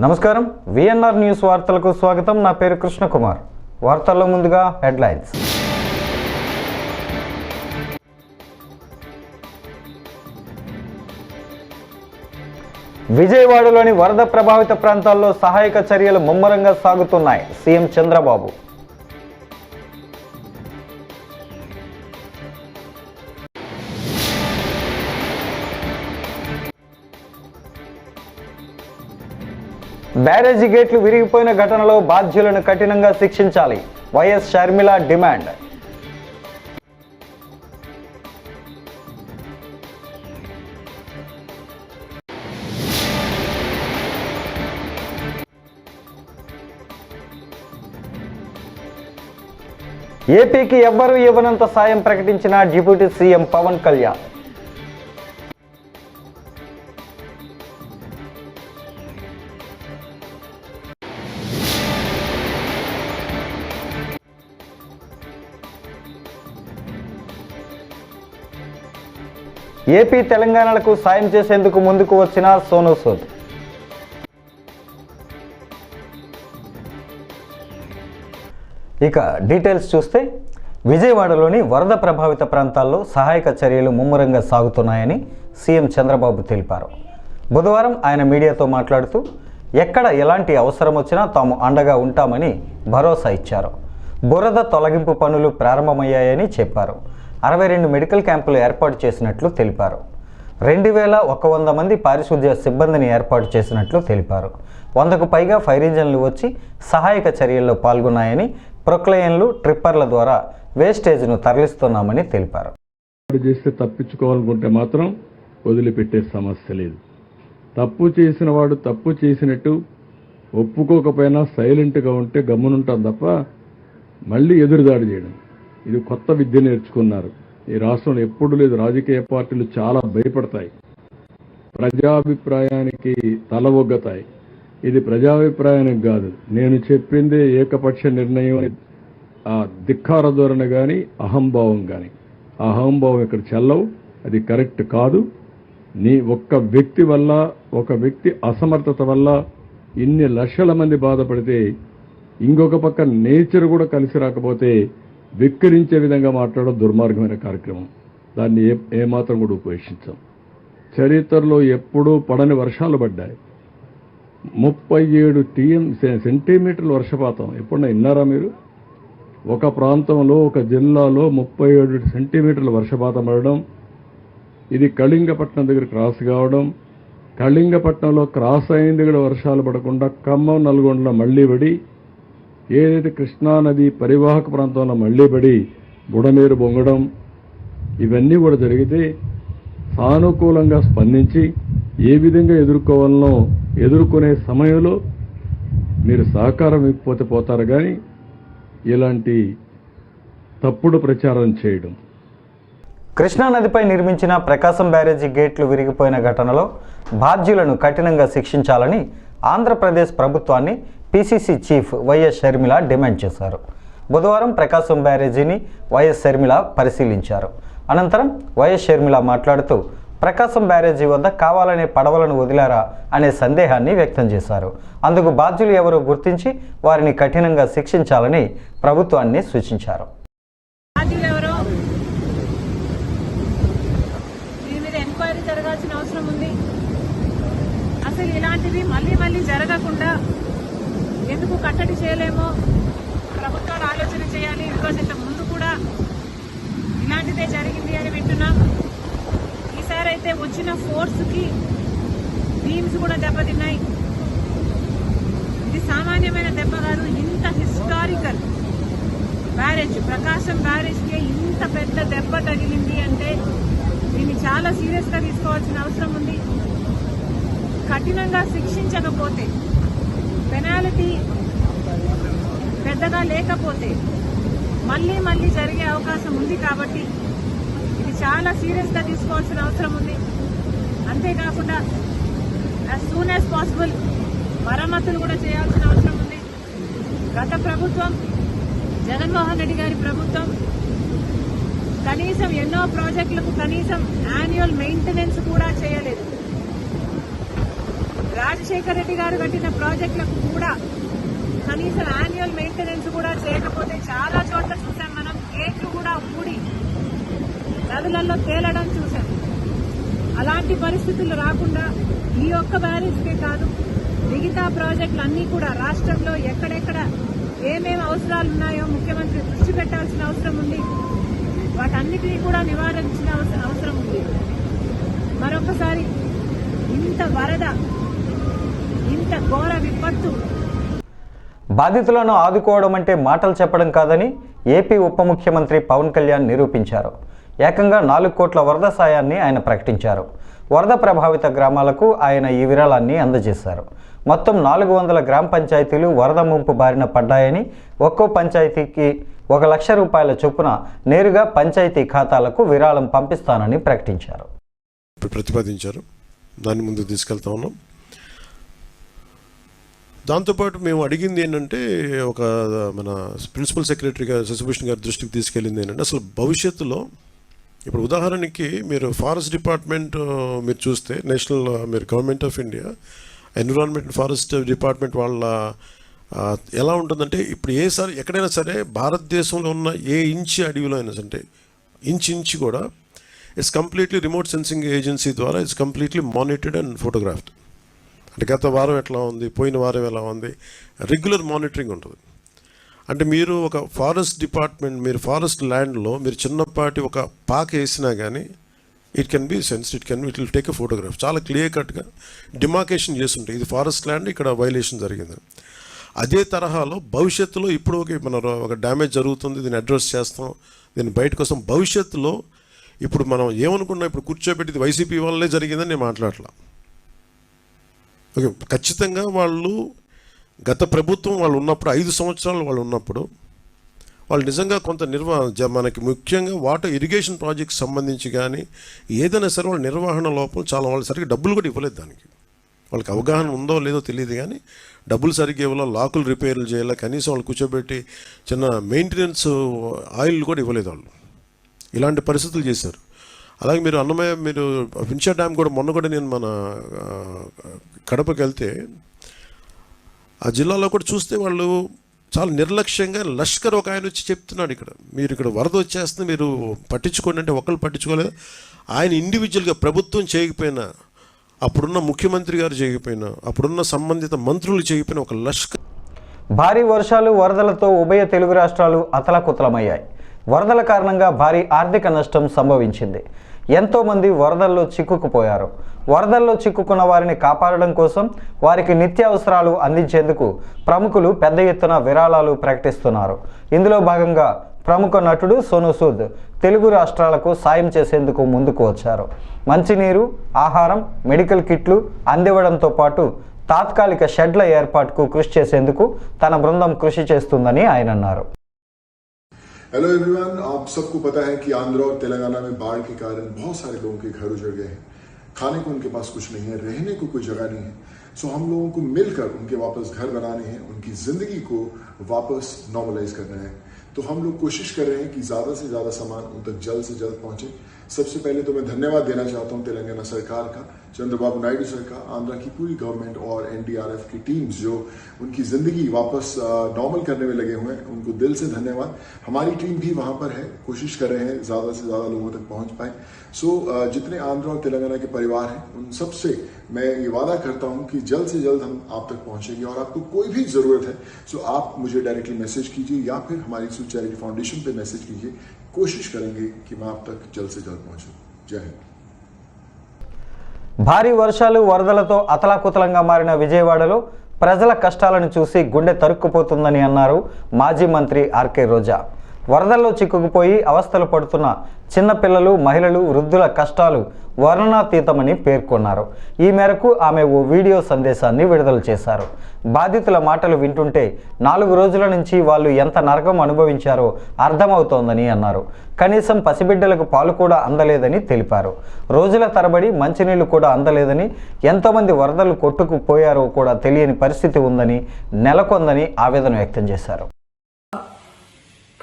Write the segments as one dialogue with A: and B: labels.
A: నమస్కారం VNR news వార్తలకు స్వాగతం. నా పేరు కృష్ణకుమార్. వార్తల్లో ముందుగా హెడ్లైన్స్. విజయవాడలోని వరద ప్రభావిత ప్రాంతాల్లో సహాయక చర్యలు ముమ్మరంగా సాగుతున్నాయి. సీఎం చంద్రబాబు. బ్యారేజీ గేట్లు విరిగిపోయిన ఘటనలో బాధ్యులను కఠినంగా శిక్షించాలి. వైఎస్ షర్మిల డిమాండ్. ఏపీకి ఎవ్వరూ ఇవ్వనంత సాయం ప్రకటించిన deputy CM Pawan Kalyan. AP తెలంగాణలకు సాయం చేసేందుకు ముందుకు వచ్చిన సోనూ సూద్. ఇక డీటెయిల్స్ చూస్తే, విజయవాడలోని వరద ప్రభావిత ప్రాంతాల్లో సహాయక చర్యలు ముమ్మరంగా సాగుతున్నాయని సీఎం చంద్రబాబు తెలిపారు. బుధవారం ఆయన మీడియాతో మాట్లాడుతూ ఎక్కడ ఎలాంటి అవసరం వచ్చినా తాము అండగా ఉంటామని భరోసా ఇచ్చారు. బురద తొలగింపు పనులు ప్రారంభమయ్యాయని చెప్పారు. 62 మెడికల్ క్యాంపులు ఏర్పాటు చేసినట్లు తెలిపారు. 2100 మంది పారిశుద్ధ్య సిబ్బందిని ఏర్పాటు చేసినట్లు తెలిపారు. 100కు పైగా ఫైర్ ఇంజన్లు వచ్చి సహాయక చర్యల్లో పాల్గొన్నాయని, ప్రొక్లయన్లు, ట్రిప్పర్ల ద్వారా వేస్టేజ్ను తరలిస్తున్నామని తెలిపారు.
B: చేస్తే తప్పించుకోవాలనుకుంటే మాత్రం వదిలిపెట్టే సమస్య లేదు. తప్పు చేసిన వాడు తప్పు చేసినట్టు ఒప్పుకోకపోయినా సైలెంట్గా ఉంటే గమ్మునుంటాం తప్ప మళ్ళీ ఎదురుదాడి చేయడం, ఇది కొత్త విద్య నేర్చుకున్నారు. ఈ రాష్ట్రంలో ఎప్పుడు లేదు. రాజకీయ పార్టీలు చాలా భయపడతాయి, ప్రజాభిప్రాయానికి తల ఒగ్గతాయి. ఇది ప్రజాభిప్రాయానికి కాదు, నేను చెప్పిందే ఏకపక్ష నిర్ణయం అని ఆ ధిక్కార ధోరణి కానీ అహంభావం కానీ, ఆ అహంభావం ఇక్కడ చెల్లవు. అది కరెక్ట్ కాదు. నీ ఒక్క వ్యక్తి వల్ల, ఒక వ్యక్తి అసమర్థత వల్ల ఇన్ని లక్షల మంది బాధపడితే, ఇంకొక పక్క నేచర్ కూడా కలిసి రాకపోతే విక్కరించే విధంగా మాట్లాడడం దుర్మార్గమైన కార్యక్రమం. దాన్ని ఏమాత్రం కూడా ఉపేక్షించాం. చరిత్రలో ఎప్పుడూ పడని వర్షాలు పడ్డాయి. 37 సెంటీమీటర్ల వర్షపాతం ఎప్పుడన్నా విన్నారా మీరు? ఒక ప్రాంతంలో, ఒక జిల్లాలో 37 సెంటీమీటర్ల వర్షపాతం పడడం, ఇది కళింగపట్నం దగ్గర క్రాస్ కావడం, కళింగపట్నంలో క్రాస్ అయింది కూడా వర్షాలు పడకుండా ఖమ్మం, నల్గొండలో మళ్లీ పడి, ఏదైతే కృష్ణానది పరివాహక ప్రాంతంలో మళ్లీ పడి బుడమేరు బొంగడం, ఇవన్నీ కూడా జరిగితే సానుకూలంగా స్పందించి ఏ విధంగా ఎదుర్కోవాలనో ఎదుర్కొనే సమయంలో మీరు సహకారం ఇవ్వకపోతే పోతారు. కానీ ఇలాంటి తప్పుడు ప్రచారం చేయడం.
A: కృష్ణానదిపై నిర్మించిన ప్రకాశం బ్యారేజీ గేట్లు విరిగిపోయిన ఘటనలో బాధ్యులను కఠినంగా శిక్షించాలని ఆంధ్రప్రదేశ్ ప్రభుత్వాన్ని PCC chief YS Sharmila demand చేశారు. బుధవారం ప్రకాశం బ్యారేజీని వైఎస్ షర్మిల పరిశీలించారు. అనంతరం వైఎస్ షర్మిల మాట్లాడుతూ ప్రకాశం బ్యారేజీ వద్ద కావాలనే పడవలను వదిలారా అనే సందేహాన్ని వ్యక్తం చేశారు. అందుకు బాధ్యులు ఎవరో గుర్తించి వారిని కఠినంగా శిక్షించాలని ప్రభుత్వాన్ని సూచించారు.
C: జరగాల్సిన అవసరం ఉంది. అసలు ఇలాంటివి మళ్ళీ జరగకుండా ఎందుకు కట్టడి చేయలేమో ప్రభుత్వాలు ఆలోచన చేయాలి. బికాజ్ ఇంతకు ముందు కూడా ఇలాంటిదే జరిగింది అని వింటున్నాం. ఈసారి అయితే వచ్చిన ఫోర్స్కి బీమ్స్ కూడా దెబ్బతిన్నాయి. ఇది సామాన్యమైన దెబ్బ కాదు. ఇంత హిస్టారికల్ బ్యారేజ్, ప్రకాశం బ్యారేజ్కి ఇంత పెద్ద దెబ్బ తగిలింది అంటే దీన్ని చాలా సీరియస్గా తీసుకోవాల్సిన అవసరం ఉంది. కఠినంగా శిక్షించకపోతే, పెనాల్టీ పెద్దగా లేకపోతే మళ్ళీ జరిగే అవకాశం ఉంది. కాబట్టి ఇది చాలా సీరియస్గా తీసుకోవాల్సిన అవసరం ఉంది. అంతేకాకుండా యాజ్ సూన్ యాజ్ పాసిబుల్ మరమ్మతులు కూడా చేయాల్సిన అవసరం ఉంది. గత ప్రభుత్వం, జగన్మోహన్ రెడ్డి గారి ప్రభుత్వం కనీసం ఎన్నో ప్రాజెక్టులకు కనీసం యాన్యువల్ మెయింటెనెన్స్ కూడా చేయలేదు. రాజశేఖర రెడ్డి గారు కట్టిన ప్రాజెక్టులకు కూడా కనీసం యాన్యువల్ మెయింటెనెన్స్ కూడా చేయకపోతే చాలా చోట్ల చూసాం మనం. గేట్లు కూడా ఊడి నదులలో తేలడం చూసాం. అలాంటి పరిస్థితులు రాకుండా ఈ ఒక్క బ్యారేజ్కే కాదు, మిగతా ప్రాజెక్టులు అన్నీ కూడా రాష్ట్రంలో ఎక్కడెక్కడ ఏమేమి అవసరాలు ఉన్నాయో ముఖ్యమంత్రి దృష్టి పెట్టాల్సిన అవసరం ఉంది. వాటన్నిటినీ కూడా నివారించిన అవసరం ఉంది. మరొకసారి ఇంత వరద, ఇంత ఘోర విపత్తు
A: బాధితులను ఆదుకోవడం అంటే మాటలు చెప్పడం కాదని ఏపీ ఉప ముఖ్యమంత్రి పవన్ కళ్యాణ్ నిరూపించారు. ఏకంగా 4 కోట్ల వరద సాయాన్ని ఆయన ప్రకటించారు. వరద ప్రభావిత గ్రామాలకు ఆయన ఈ విరాళాన్ని అందజేశారు. మొత్తం 400 గ్రామ పంచాయతీలు వరద ముంపు బారిన పడ్డాయని, ఒక్కో పంచాయతీకి 1 లక్ష రూపాయల చొప్పున నేరుగా పంచాయతీ ఖాతాలకు విరాళం పంపిస్తానని ప్రకటించారు.
D: ప్రతిపాదించారు, దాన్ని ముందుకు తీసుకెళ్తా ఉన్నాం. దాంతోపాటు మేము అడిగింది ఏంటంటే, ఒక మన ప్రిన్సిపల్ సెక్రటరీ గారు శశిభూషణ్ గారి దృష్టికి తీసుకెళ్ళింది ఏంటంటే, అసలు భవిష్యత్తులో ఇప్పుడు ఉదాహరణకి మీరు ఫారెస్ట్ డిపార్ట్మెంట్ మీరు చూస్తే, నేషనల్ మీరు government of India environment forest department వాళ్ళ ఎలా ఉంటుందంటే, ఇప్పుడు ఎక్కడైనా సరే భారతదేశంలో ఉన్న ఏ ఇంచు అడవిలో అయినా అంటే ఇంచు కూడా it's completely remote sensing agency ద్వారా it's completely monitored and photographed. అంటే గత వారం ఎట్లా ఉంది, పోయిన వారం ఎలా ఉంది, రెగ్యులర్ మానిటరింగ్ ఉంటుంది. అంటే మీరు ఒక ఫారెస్ట్ డిపార్ట్మెంట్, మీరు ఫారెస్ట్ ల్యాండ్లో మీరు చిన్నపాటి ఒక పాక వేసినా కానీ it can be sensed, it will take a photograph. చాలా క్లియర్ కట్గా డిమార్కేషన్ చేస్తుంటాయి, ఇది ఫారెస్ట్ ల్యాండ్, ఇక్కడ వైలేషన్ జరిగింది. అదే తరహాలో భవిష్యత్తులో ఇప్పుడు మన ఒక డ్యామేజ్ జరుగుతుంది, దీన్ని అడ్రస్ చేస్తాం, దీన్ని బయట కోసం భవిష్యత్తులో ఇప్పుడు మనం ఏమనుకున్నా, ఇప్పుడు కూర్చోబెట్టి వైసీపీ వల్లే జరిగిందని నేను మాట్లాడలా. ఓకే, ఖచ్చితంగా వాళ్ళు గత ప్రభుత్వం వాళ్ళు ఉన్నప్పుడు 5 సంవత్సరాలు వాళ్ళు ఉన్నప్పుడు వాళ్ళు నిజంగా కొంత మనకి ముఖ్యంగా వాటర్ ఇరిగేషన్ ప్రాజెక్ట్స్ సంబంధించి కానీ ఏదైనా సరే వాళ్ళ నిర్వహణ లోపం చాలా, వాళ్ళు సరిగ్గా డబ్బులు కూడా ఇవ్వలేదు. దానికి వాళ్ళకి అవగాహన ఉందో లేదో తెలియదు, కానీ డబ్బులు సరిగ్గా ఇవ్వాలో, లాకులు రిపేర్లు చేయాలి, కనీసం వాళ్ళు కూర్చోబెట్టి చిన్న మెయింటెనెన్స్ ఆయిల్ కూడా ఇవ్వలేదు వాళ్ళు. ఇలాంటి పరిస్థితులు చేశారు. అలాగే మీరు అన్నమయ్య, మీరు వించా డ్యామ్ కూడా మొన్న కూడా నేను మన కడపకి వెళ్తే ఆ జిల్లాలో కూడా చూస్తే వాళ్ళు చాలా నిర్లక్ష్యంగా, లష్కర్ ఒక ఆయన వచ్చి చెప్తున్నాడు, మీరు ఇక్కడ వరద వచ్చేస్తుంది, మీరు పట్టించుకోండి అంటే ఒకళ్ళు పట్టించుకోలేదు. ఆయన ఇండివిజువల్గా ప్రభుత్వం చేయకపోయినా, అప్పుడున్న ముఖ్యమంత్రి గారు చేయకపోయినా, అప్పుడున్న సంబంధిత మంత్రులు చేయకపోయినా ఒక లష్కర్.
A: భారీ వర్షాలు, వరదలతో ఉభయ తెలుగు రాష్ట్రాలు అతలాకుతలమయ్యాయి. వరదల కారణంగా భారీ ఆర్థిక నష్టం సంభవించింది. ఎంతోమంది వరదల్లో చిక్కుకుపోయారు. వరదల్లో చిక్కుకున్న వారిని కాపాడడం కోసం వారికి నిత్యావసరాలు అందించేందుకు ప్రముఖులు పెద్ద ఎత్తున విరాళాలు ప్రకటిస్తున్నారు. ఇందులో భాగంగా ప్రముఖ నటుడు సోనూ సూద్ తెలుగు రాష్ట్రాలకు సాయం చేసేందుకు ముందుకు వచ్చారు. మంచినీరు, ఆహారం, మెడికల్ కిట్లు అందివ్వడంతో పాటు తాత్కాలిక షెడ్ల ఏర్పాటుకు కృషి చేసేందుకు తన బృందం కృషి చేస్తుందని ఆయన అన్నారు.
E: हेलो एवरीवन, आप सबको पता है कि आंध्र और तेलंगाना में बाढ़ के कारण बहुत सारे लोगों के घर उजड़ गए हैं. खाने को उनके पास कुछ नहीं है, रहने को कोई जगह नहीं है. सो हम लोगों को मिलकर उनके वापस घर बनाने हैं, उनकी जिंदगी को वापस नॉर्मलाइज करना है. तो हम लोग कोशिश कर रहे हैं कि ज्यादा से ज्यादा सामान उन तक जल्द से जल्द पहुंचे. सबसे पहले तो मैं धन्यवाद देना चाहता हूं तेलंगाना सरकार का, चंद्रबाबू नायडू सरकार, आंध्र की पूरी गवर्नमेंट और एनडीआरएफ की टीम्स जो उनकी जिंदगी वापस नॉर्मल करने में लगे हुए हैं. उनको दिल से धन्यवाद. हमारी टीम भी वहां पर है, कोशिश कर रहे हैं ज्यादा से ज्यादा लोगों तक पहुंच पाए. सो जितने आंध्र और तेलंगाना के परिवार हैं उन सबसे मैं ये वादा करता हूं कि जल्द से जल्द हम आप तक पहुंचेंगे. और आपको कोई भी जरूरत है सो आप मुझे डायरेक्टली मैसेज कीजिए या फिर हमारी चैरिटी फाउंडेशन पे मैसेज कीजिए. कोशिश करेंगे कि मैं आप तक जल्द से जल्द पहुंचूं. जय हिंद.
A: భారీ వర్షాలు, వరదలతో అతలాకుతలంగా మారిన విజయవాడలో ప్రజల కష్టాలను చూసి గుండె తరుక్కుపోతుందని అన్నారు మాజీ మంత్రి ఆర్కే రోజా. వరదల్లో చిక్కుకుపోయి అవస్థలు పడుతున్న చిన్నపిల్లలు, మహిళలు, వృద్ధుల కష్టాలు వర్ణనాతీతమని పేర్కొన్నారు. ఈ మేరకు ఆమె ఓ వీడియో సందేశాన్ని విడుదల చేశారు. బాధితుల మాటలు వింటుంటే 4 రోజుల నుంచి వాళ్ళు ఎంత నరకం అనుభవించారో అర్థమవుతోందని అన్నారు. కనీసం పసిబిడ్డలకు పాలు కూడా అందలేదని తెలిపారు. రోజుల తరబడి మంచినీళ్లు కూడా అందలేదని, ఎంతోమంది వరదలు కొట్టుకుపోయారో కూడా తెలియని పరిస్థితి ఉందని, నెలకొందని ఆవేదన వ్యక్తం చేశారు.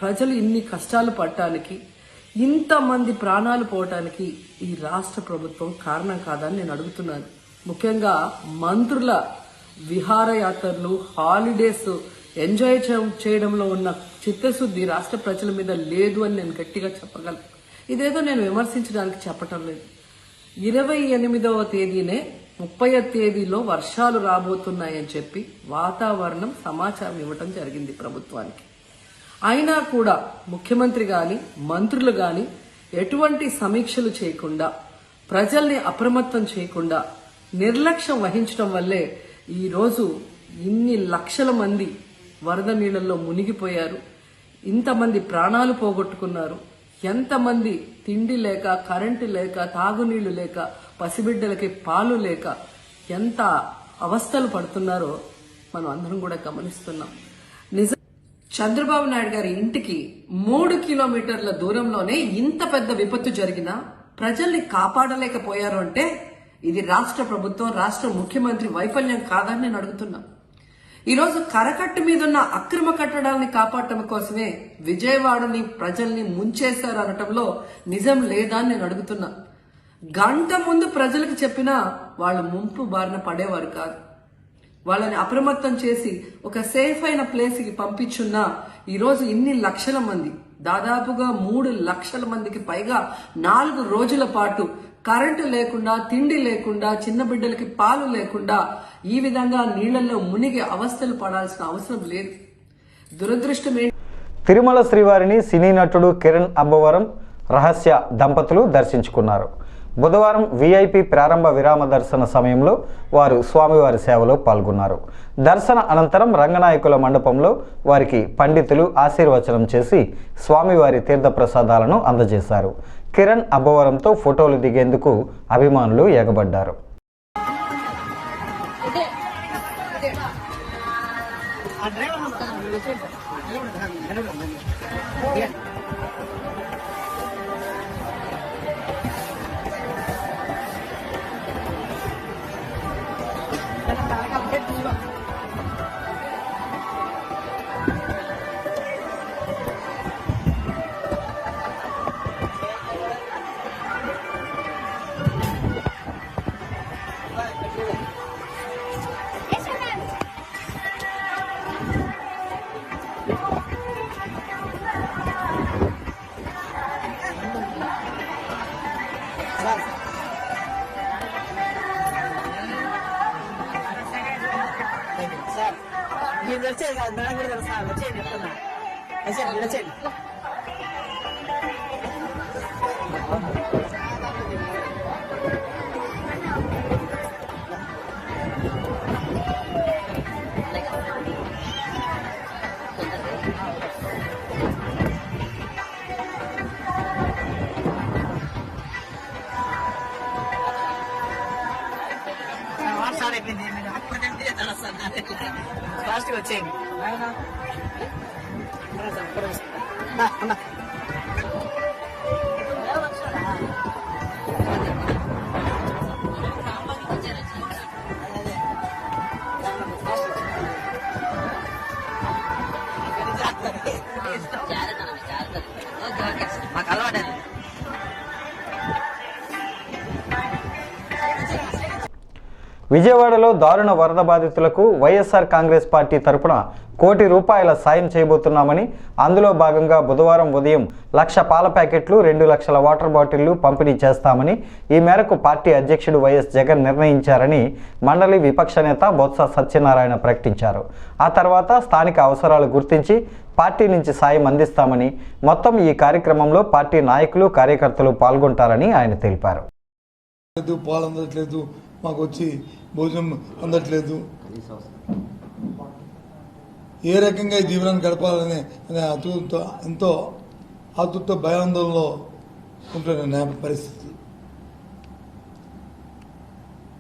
F: ప్రజలు ఇన్ని కష్టాలు పడటానికి, ఇంతమంది ప్రాణాలు పోవటానికి ఈ రాష్ట్ర ప్రభుత్వం కారణం కాదని నేను అడుగుతున్నాను. ముఖ్యంగా మంత్రుల విహారయాత్రలు, హాలిడేస్ ఎంజాయ్ చేయడంలో ఉన్న చిత్తశుద్ధి రాష్ట్ర ప్రజల మీద లేదు అని నేను గట్టిగా చెప్పగలను. ఇదేదో నేను విమర్శించడానికి చెప్పటం లేదు. 28వ తేదీనే 30వ తేదీలో వర్షాలు రాబోతున్నాయని చెప్పి వాతావరణం సమాచారం ఇవ్వటం జరిగింది ప్రభుత్వానికి. అయినా కూడా ముఖ్యమంత్రి గాని మంత్రులు గాని ఎటువంటి సమీక్షలు చేయకుండా, ప్రజల్ని అప్రమత్తం చేయకుండా నిర్లక్ష్యం వహించడం వల్లే ఈరోజు ఇన్ని లక్షల మంది వరద నీళ్లలో మునిగిపోయారు. ఇంతమంది ప్రాణాలు పోగొట్టుకున్నారు. ఎంతమంది తిండి లేక, కరెంటు లేక, తాగునీళ్లు లేక, పసిబిడ్డలకి పాలు లేక ఎంత అవస్థలు పడుతున్నారో మనం అందరం కూడా గమనిస్తున్నాం. చంద్రబాబు నాయుడు గారి ఇంటికి 3 కిలోమీటర్ల దూరంలోనే ఇంత పెద్ద విపత్తు జరిగినా ప్రజల్ని కాపాడలేకపోయారు అంటే ఇది రాష్ట్ర ప్రభుత్వం, రాష్ట్ర ముఖ్యమంత్రి వైఫల్యం కాదని నేను అడుగుతున్నా. ఈరోజు కరకట్టు మీదున్న అక్రమ కట్టడాలని కాపాడటం కోసమే విజయవాడని ప్రజల్ని ముంచేశారు అనటంలో నిజం లేదా అని నేను అడుగుతున్నా. గంట ముందు ప్రజలకు చెప్పినా వాళ్ళు ముంపు బారిన పడేవారు కాదు. వాళ్ళని అప్రమత్తం చేసి ఒక సేఫ్ అయిన ప్లేస్ కి పంపించున్నా ఈరోజు ఇన్ని లక్షల మంది, దాదాపుగా 3 లక్షల మందికి పైగా 4 రోజుల పాటు కరెంటు లేకుండా, తిండి లేకుండా, చిన్న బిడ్డలకి పాలు లేకుండా ఈ విధంగా నీళ్లలో మునిగి అవస్థలు పడాల్సిన అవసరం లేదు. దురదృష్టం
A: తిరుమల శ్రీవారిని సినీ నటుడు కిరణ్ అబ్బవరం రహస్య దంపతులు దర్శించుకున్నారు. బుధవారం వీఐపీ ప్రారంభ విరామ దర్శన సమయంలో వారు స్వామివారి సేవలో పాల్గొన్నారు. దర్శన అనంతరం రంగనాయకుల మండపంలో వారికి పండితులు ఆశీర్వచనం చేసి స్వామివారి తీర్థప్రసాదాలను అందజేశారు. కిరణ్ అబ్బవరంతో ఫోటోలు దిగేందుకు అభిమానులు ఎగబడ్డారు.
G: ఫాస్ట్ వచ్చేయండి. మాకు అలవాటు.
A: విజయవాడలో దారుణ వరద బాధితులకు వైఎస్ఆర్ కాంగ్రెస్ పార్టీ తరపున ₹1,00,00,000 సాయం చేయబోతున్నామని, అందులో భాగంగా బుధవారం ఉదయం 1,00,000 పాల ప్యాకెట్లు, 2,00,000 వాటర్ బాటిళ్లు పంపిణీ చేస్తామని ఈ మేరకు పార్టీ అధ్యక్షుడు వైఎస్ జగన్ నిర్ణయించారని మండలి విపక్ష నేత బొత్స సత్యనారాయణ ప్రకటించారు. ఆ తర్వాత స్థానిక అవసరాలు గుర్తించి పార్టీ నుంచి సాయం అందిస్తామని, మొత్తం ఈ కార్యక్రమంలో పార్టీ నాయకులు, కార్యకర్తలు పాల్గొంటారని ఆయన తెలిపారు.
H: పాలు అందట్లేదు, మాకు వచ్చి భోజనం అందట్లేదు, ఏ రకంగా ఈ జీవనాన్ని గడపాలనే ఎంతో ఆతృత భయాందోళనలో ఉంటున్న పరిస్థితులు.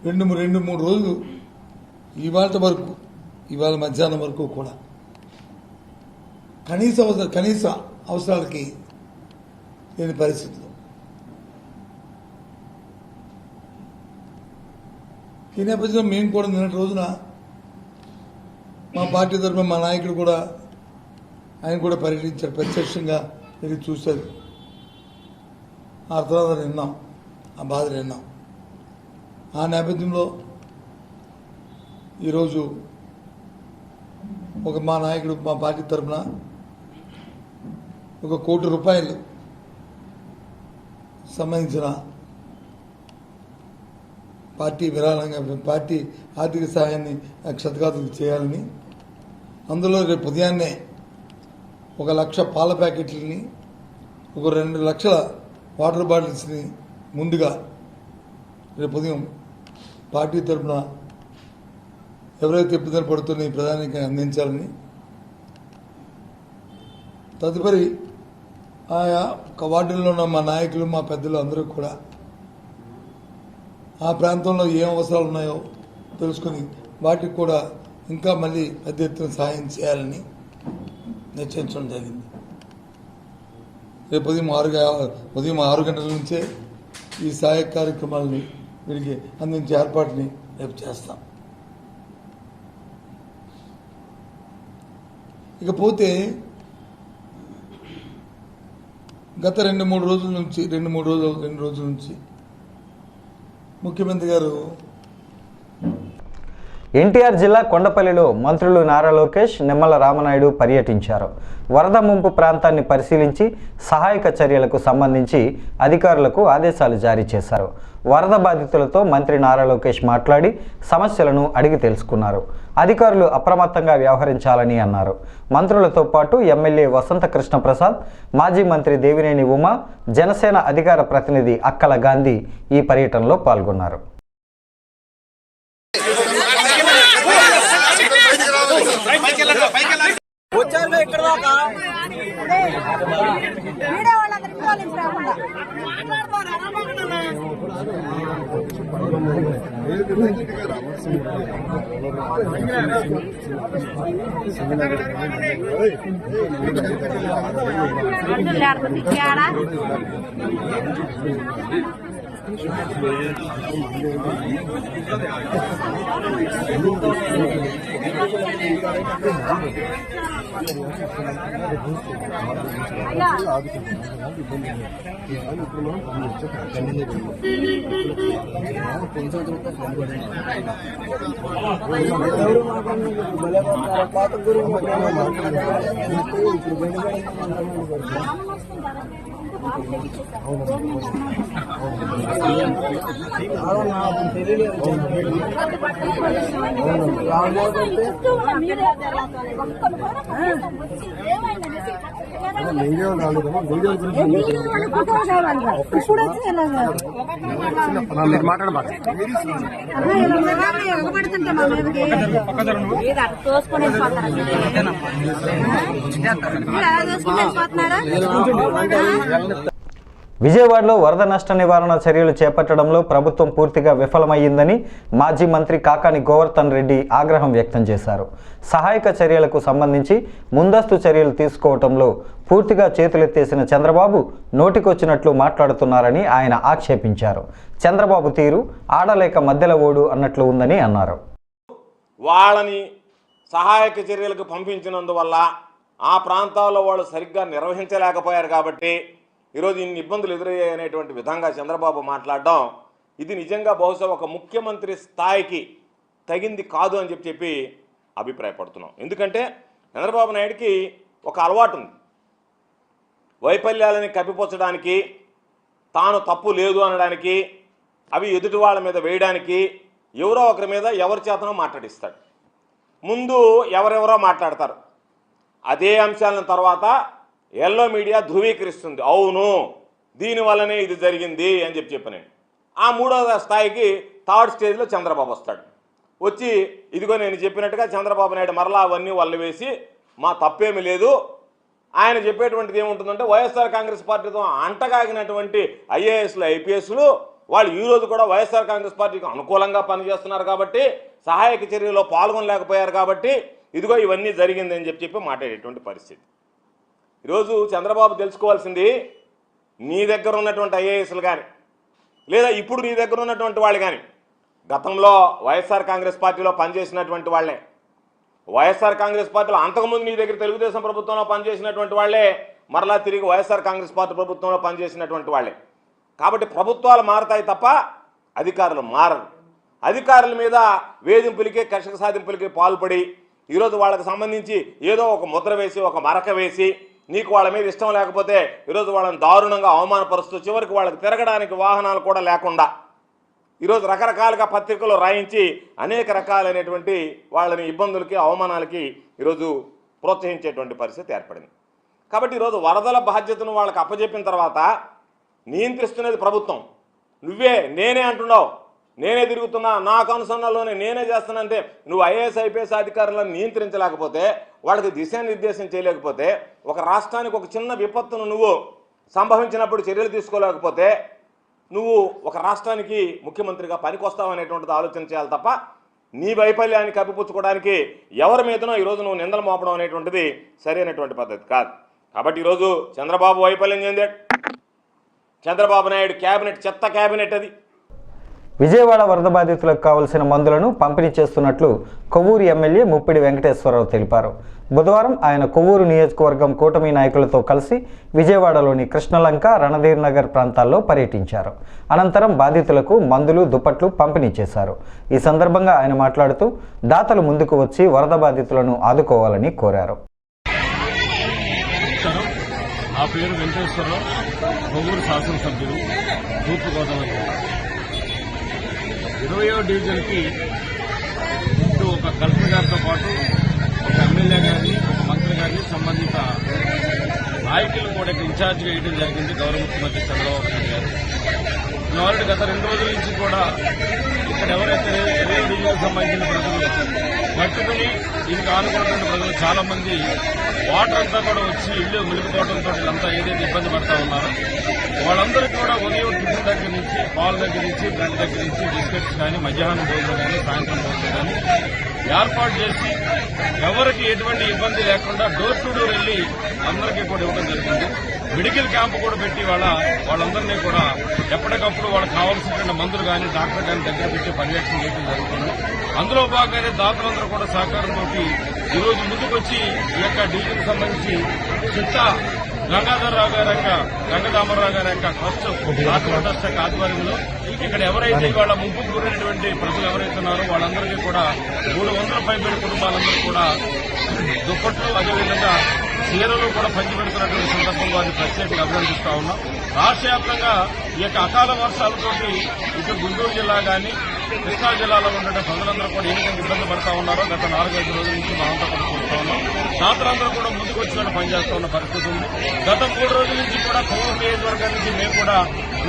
H: 2-3 రోజులు ఇవాళ మధ్యాహ్నం వరకు కూడా కనీస అవసరాలకి లేని పరిస్థితులు. ఈ నేపథ్యంలో మేము కూడా నిన్నటి రోజున మా పార్టీ తరఫున మా నాయకుడు కూడా ఆయన కూడా పర్యటించారు, ప్రత్యక్షంగా వెళ్ళి చూశారు. ఆ తర్వాత విన్నాం, ఆ బాధలు విన్నాం. ఆ నేపథ్యంలో ఈరోజు మా నాయకుడు మా పార్టీ తరఫున ₹1 కోటి సంబంధించిన పార్టీ విరాళంగా పార్టీ ఆర్థిక సహాయాన్ని క్షతగాతులకు చేయాలని, అందులో రేపు ఉదయాన్నే 1,00,000 పాల ప్యాకెట్లని, 2 లక్షల వాటర్ బాటిల్స్ని ముందుగా రేపు ఉదయం పార్టీ తరఫున ఎవరైతే ఇబ్బందులు పడుతున్నాయో ప్రధానికి అందించాలని, తదుపరి ఆయా వార్డుల్లో ఉన్న మా నాయకులు మా పెద్దలు అందరూ కూడా ఆ ప్రాంతంలో ఏం అవసరాలు ఉన్నాయో తెలుసుకుని వాటికి కూడా ఇంకా మళ్ళీ పెద్ద ఎత్తున సహాయం చేయాలని నిశ్చయించడం జరిగింది. రేపు ఉదయం 6 గంటల నుంచే ఈ సహాయ కార్యక్రమాలని వీరికి అందించే ఏర్పాటుని రేపు చేస్తాం. ఇకపోతే గత 2 రోజుల నుంచి ముఖ్యమంత్రి గారు
A: ఎన్టీఆర్ జిల్లా కొండపల్లిలో మంత్రులు నారా లోకేష్, నిమ్మల రామనాయుడు పర్యటించారు. వరద ముంపు ప్రాంతాన్ని పరిశీలించి సహాయక చర్యలకు సంబంధించి అధికారులకు ఆదేశాలు జారీ చేశారు. వరద బాధితులతో మంత్రి నారా లోకేష్ మాట్లాడి సమస్యలను అడిగి తెలుసుకున్నారు. అధికారులు అప్రమత్తంగా వ్యవహరించాలని అన్నారు. మంత్రులతో పాటు ఎమ్మెల్యే వసంత కృష్ణప్రసాద్, మాజీ మంత్రి దేవినేని ఉమా, జనసేన అధికార ప్రతినిధి అక్కల గాంధీ ఈ పర్యటనలో పాల్గొన్నారు. విజయవాడలో వరద నష్ట నివారణ చర్యలు చేపట్టడంలో ప్రభుత్వం పూర్తిగా విఫలమయ్యిందని మాజీ మంత్రి కాకాని గోవర్ధన్ రెడ్డి ఆగ్రహం వ్యక్తం చేశారు. సహాయక చర్యలకు సంబంధించి ముందస్తు చర్యలు తీసుకోవడంలో పూర్తిగా చేతులెత్తేసిన చంద్రబాబు నోటికొచ్చినట్లు మాట్లాడుతున్నారని ఆయన ఆక్షేపించారు. చంద్రబాబు తీరు ఆడలేక మధ్యల ఓడు అన్నట్లు ఉందని అన్నారు.
I: వాళ్ళని సహాయక చర్యలకు పంపించినందువల్ల ఆ ప్రాంతాల్లో వాళ్ళు సరిగ్గా నిర్వహించలేకపోయారు కాబట్టి ఈరోజు ఇన్ని ఇబ్బందులు ఎదురయ్యాయనేటువంటి విధంగా చంద్రబాబు మాట్లాడడం ఇది నిజంగా బహుశా ఒక ముఖ్యమంత్రి స్థాయికి తగింది కాదు అని చెప్పి అభిప్రాయపడుతున్నాం. ఎందుకంటే చంద్రబాబు నాయుడికి ఒక అలవాటు ఉంది. వైఫల్యాలని కప్పిపుచ్చడానికి, తాను తప్పు లేదు అనడానికి, అవి ఎదుటి వాళ్ళ మీద వేయడానికి ఎవరో ఒకరి మీద ఎవరి చేతనో మాట్లాడిస్తాడు. ముందు ఎవరెవరో మాట్లాడతారు. అదే అంశాలను తర్వాత ఎల్లో మీడియా ధృవీకరిస్తుంది, అవును దీనివల్లనే ఇది జరిగింది అని చెప్పి ఆ 3వ స్థాయికి 3rd స్టేజ్లో చంద్రబాబు వస్తాడు. వచ్చి ఇదిగో నేను చెప్పినట్టుగా చంద్రబాబు నాయుడు మరలా అవన్నీ వల్ల వేసి మా తప్పేమీ లేదు ఆయన చెప్పేటువంటిది ఏముంటుందంటే వైఎస్ఆర్ కాంగ్రెస్ పార్టీతో అంటగాగినటువంటి ఐఏఎస్లు ఐపీఎస్లు వాళ్ళు ఈరోజు కూడా వైఎస్ఆర్ కాంగ్రెస్ పార్టీకి అనుకూలంగా పనిచేస్తున్నారు కాబట్టి సహాయక చర్యలో పాల్గొనలేకపోయారు కాబట్టి ఇదిగో ఇవన్నీ జరిగిందని చెప్పి మాట్లాడేటువంటి పరిస్థితి. ఈరోజు చంద్రబాబు తెలుసుకోవాల్సింది నీ దగ్గర ఉన్నటువంటి ఐఏఎస్లు కానీ లేదా ఇప్పుడు నీ దగ్గర ఉన్నటువంటి వాళ్ళు కానీ గతంలో వైఎస్ఆర్ కాంగ్రెస్ పార్టీలో పనిచేసినటువంటి వాళ్ళే, వైఎస్ఆర్ కాంగ్రెస్ పార్టీలో అంతకుముందు నీ దగ్గర తెలుగుదేశం ప్రభుత్వంలో పనిచేసినటువంటి వాళ్ళే మరలా తిరిగి వైఎస్ఆర్ కాంగ్రెస్ పార్టీ ప్రభుత్వంలో పనిచేసినటువంటి వాళ్ళే. కాబట్టి ప్రభుత్వాలు మారతాయి తప్ప అధికారులు మారరు. అధికారుల మీద వేధింపులకి కక్ష సాధింపులకి పాల్పడి ఈరోజు వాళ్ళకి సంబంధించి ఏదో ఒక ముద్ర వేసి ఒక మరక వేసి నీకు వాళ్ళ మీద ఇష్టం లేకపోతే ఈరోజు వాళ్ళని దారుణంగా అవమానపరుస్తూ చివరికి వాళ్ళకి తిరగడానికి వాహనాలు కూడా లేకుండా ఈరోజు రకరకాలుగా పత్రికలు రాయించి అనేక రకాలైనటువంటి వాళ్ళని ఇబ్బందులకి అవమానాలకి ఈరోజు ప్రోత్సహించేటువంటి పరిస్థితి ఏర్పడింది. కాబట్టి ఈరోజు వరదల బాధ్యతను వాళ్ళకి అప్పచెప్పిన తర్వాత నియంత్రిస్తున్నది ప్రభుత్వం. నువ్వే నేనే అంటున్నావు, నేనే తిరుగుతున్నా, నాకు అనుసరణలోనే నేనే చేస్తున్నా అంటే నువ్వు ఐఏఎస్ ఐపీఎస్ అధికారులను నియంత్రించలేకపోతే, వాళ్ళకి దిశానిర్దేశం చేయలేకపోతే, ఒక రాష్ట్రానికి ఒక చిన్న విపత్తును నువ్వు సంభవించినప్పుడు చర్యలు తీసుకోలేకపోతే నువ్వు ఒక రాష్ట్రానికి ముఖ్యమంత్రిగా పనికొస్తావు అనేటువంటిది ఆలోచన చేయాలి తప్ప నీ వైఫల్యాన్ని కప్పిపుచ్చుకోవడానికి ఎవరి మీదనో ఈరోజు నువ్వు నిందలు మోపడం అనేటువంటిది సరైనటువంటి పద్ధతి కాదు. కాబట్టి ఈరోజు చంద్రబాబు వైఫల్యం చెందాడు. చంద్రబాబు నాయుడు క్యాబినెట్ చెత్త క్యాబినెట్ అది.
A: విజయవాడ వరద బాధితులకు కావలసిన మందులను పంపిణీ చేస్తున్నట్లు కొవ్వూరు ఎమ్మెల్యే ముప్పిడి వెంకటేశ్వరరావు తెలిపారు. బుధవారం ఆయన కొవ్వూరు నియోజకవర్గం కూటమి నాయకులతో కలిసి విజయవాడలోని కృష్ణలంక, రణధీర్ నగర్ ప్రాంతాల్లో పర్యటించారు. అనంతరం బాధితులకు మందులు, దుప్పట్లు పంపిణీ చేశారు. ఈ సందర్భంగా ఆయన మాట్లాడుతూ దాతలు ముందుకు వచ్చి వరద బాధితులను ఆదుకోవాలని కోరారు.
J: నా పేరు వెంకటేశ్వరరావు, కొవ్వూరు శాసనసభ్యులు, తూర్పుగోదావరి 20వ డివిజన్కి ఇప్పుడు ఒక కలెక్టర్ గారితో పాటు ఒక ఎమ్మెల్యే గారిని, ఒక మంత్రి గారిని, సంబంధిత నాయకులు కూడా ఇన్ఛార్జ్ వేయడం జరిగింది గౌరవ ముఖ్యమంత్రి చంద్రబాబు నాయుడు గారు. ఆల్రెడీ గత 2 రోజుల నుంచి కూడా ఇక్కడ ఎవరైతే 20వ డివిజన్కి సంబంధించిన ప్రజలు కట్టుకుని దీనికి ఆనుకున్నటువంటి ప్రజలు చాలా మంది వాటర్ అంతా కూడా వచ్చి ఇల్లు మునిగిపోవడంతో వీళ్ళంతా ఏదైతే ఇబ్బంది పడతా ఉన్నారో వాళ్ళందరికీ కూడా ఉదయం టిఫిన్ దగ్గర నుంచి, పాల దగ్గర నుంచి, బ్రెడ్ దగ్గర నుంచి, బిస్కెట్స్ కానీ, మధ్యాహ్నం భోజనం కానీ, సాయంత్రం భోజనం కానీ ఏర్పాటు చేసి ఎవరికి ఎటువంటి ఇబ్బంది లేకుండా డోర్ టు డోర్ వెళ్లి అందరికీ కూడా ఇవ్వడం జరిగింది. మెడికల్ క్యాంప్ కూడా పెట్టి వాళ్ళందరినీ కూడా ఎప్పటికప్పుడు వాళ్ళకి కావాల్సినటువంటి మందులు కానీ, డాక్టర్ కానీ దగ్గర పెట్టి పర్యవేక్షణ చేయడం జరుగుతుంది. అందులో భాగంగానే దాతలందరూ కూడా సహకారంతో ఈరోజు ముందుకొచ్చి ఈ యొక్క డివిజన్కి సంబంధించి చిత్తా గంగాధరరావు గారి యొక్క, గంగదామరరావు గారి యొక్క ట్రస్ట్ ఆధ్వర్యంలో ఇక్కడ ఎవరైతే వాళ్ళ ముంపు గురైనటువంటి ప్రజలు ఎవరైతే ఉన్నారో వాళ్ళందరికీ కూడా 300 పైబడి కుటుంబాలందరూ కూడా దుప్పట్లు, అదేవిధంగా చీరలు కూడా పంచిపెడుతున్నటువంటి సందర్భంలో అది ప్రత్యేకంగా అభినందిస్తా ఉన్నాం. రాష్ట్ర వ్యాప్తంగా ఈ యొక్క అకాల వర్షాలతోటి ఇటు గుంటూరు జిల్లా కానీ, కృష్ణా జిల్లాలో ఉండే ప్రజలందరూ కూడా ఏ విధంగా ఇబ్బంది పడతా ఉన్నారో గత 4-5 రోజుల నుంచి మనంతా కూడా చూస్తా ఉన్నాం. దాతలందరూ కూడా ముందుకు వచ్చినట్టు పనిచేస్తా ఉన్న పరిస్థితి ఉంది. గత 3 రోజుల నుంచి కూడా కొవ్వూరు నియోజకవర్గం నుంచి మేము కూడా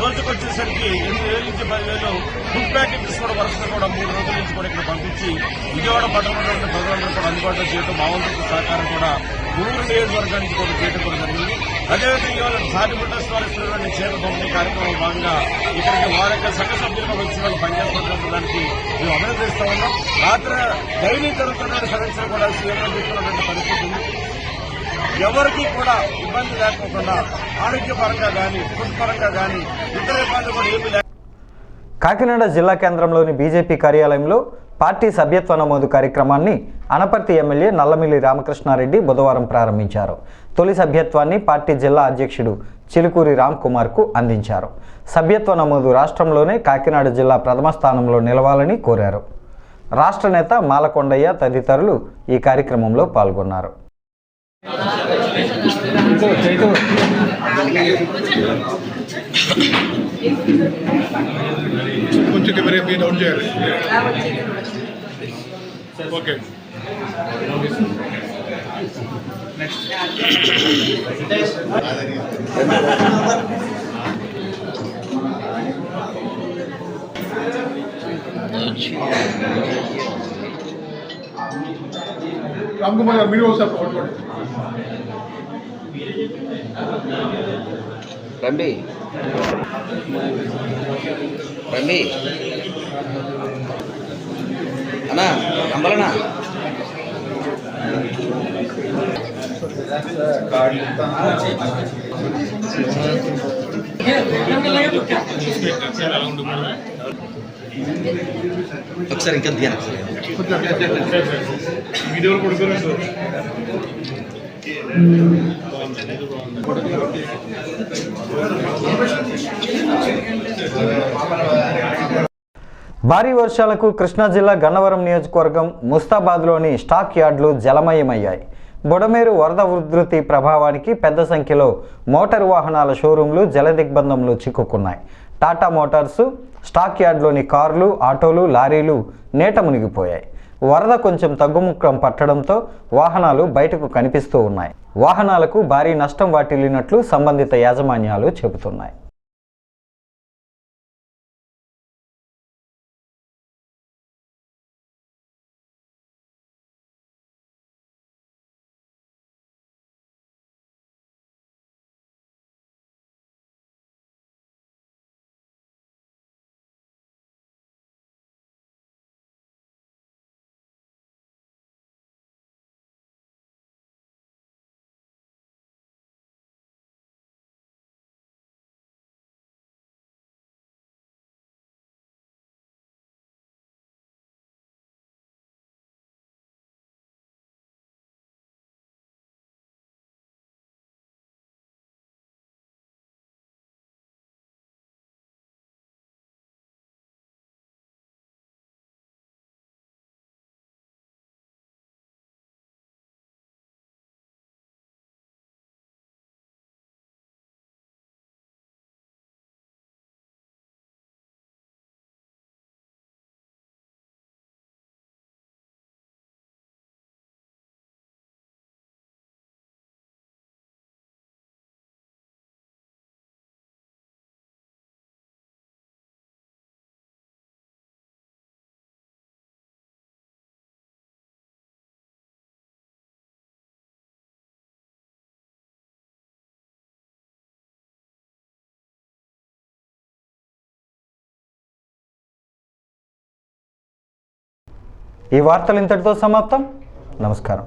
J: రోజుకొచ్చేసరికి 8,000 నుంచి 10,000 ఫుడ్ ప్యాకెట్స్ కూడా వరుసగా కూడా 3 రోజుల నుంచి కూడా ఇక్కడ పంపించి విజయవాడ పట్టణంలో ప్రజలందరూ కూడా అందుబాటులో చేయడం, మా వంతు సహకారం కూడా కొవ్వూరు నియోజకవర్గానికి కూడా చేయడం కూడా జరిగింది. అదేవిధంగా ఇవాళ సాటిపుట్ట స్వారస్వరమైన చేత పంపిణీ కార్యక్రమం భాగంగా ఇక్కడికి వారి యొక్క సంఘ సభ్యులుగా వచ్చి వాళ్ళు పనిచేస్తున్నదానికి మేము అభినందిస్తా ఉన్నాం. రాత్రి డైలీ జరుగుతున్న సమస్యలు కూడా సీఎంగా తీసుకున్నటువంటి పరిస్థితి ఉంది. ఎవరికి కూడా ఇబ్బంది లేకపోకుండా ఆరోగ్యపరంగా కానీ, ఫుడ్ పరంగా కానీ, ఇతర ఇబ్బందులు కూడా ఏమీ లేక
A: కాకినాడ జిల్లా కేంద్రంలోని బీజేపీ కార్యాలయంలో పార్టీ సభ్యత్వ నమోదు కార్యక్రమాన్ని అనపర్తి ఎమ్మెల్యే నల్లమిల్లి రామకృష్ణారెడ్డి బుధవారం ప్రారంభించారు. తొలి సభ్యత్వాన్ని పార్టీ జిల్లా అధ్యక్షుడు చిలుకూరి రామ్ కుమార్కు అందించారు. సభ్యత్వ నమోదు రాష్ట్రంలోనే కాకినాడ జిల్లా ప్రథమ స్థానంలో నిలవాలని కోరారు. రాష్ట్ర నేత మాలకొండయ్య తదితరులు ఈ కార్యక్రమంలో పాల్గొన్నారు.
E: కొంచెం కెమెరా మీ డౌన్ చేయాలి. ఓకే రామ్ కుమార్ గారు మీరు ఒకసారి పట్టుకోండి.
K: రండి అన్నా అంబలనా ఒకసారి ఇంకా ధ్యానం
E: వీడియోలు కొడుకోలేదు.
A: భారీ వర్షాలకు కృష్ణా జిల్లా గన్నవరం నియోజకవర్గం ముస్తాబాద్లోని స్టాక్ యార్డులు జలమయమయ్యాయి. బుడమేరు వరద ఉధృతి ప్రభావానికి పెద్ద సంఖ్యలో మోటారు వాహనాల షోరూంలు జలదిగ్బంధంలో చిక్కుకున్నాయి. టాటా మోటార్సు స్టాక్ యార్డులోని కార్లు, ఆటోలు, లారీలు నీట మునిగిపోయాయి. వరద కొంచెం తగ్గుముఖం పట్టడంతో వాహనాలు బయటకు కనిపిస్తూ ఉన్నాయి. వాహనాలకు భారీ నష్టం వాటిల్లినట్లు సంబంధిత యాజమాన్యాలు చెబుతున్నాయి. ఈ వార్తలు ఇంతటితో సమాప్తం. నమస్కారం.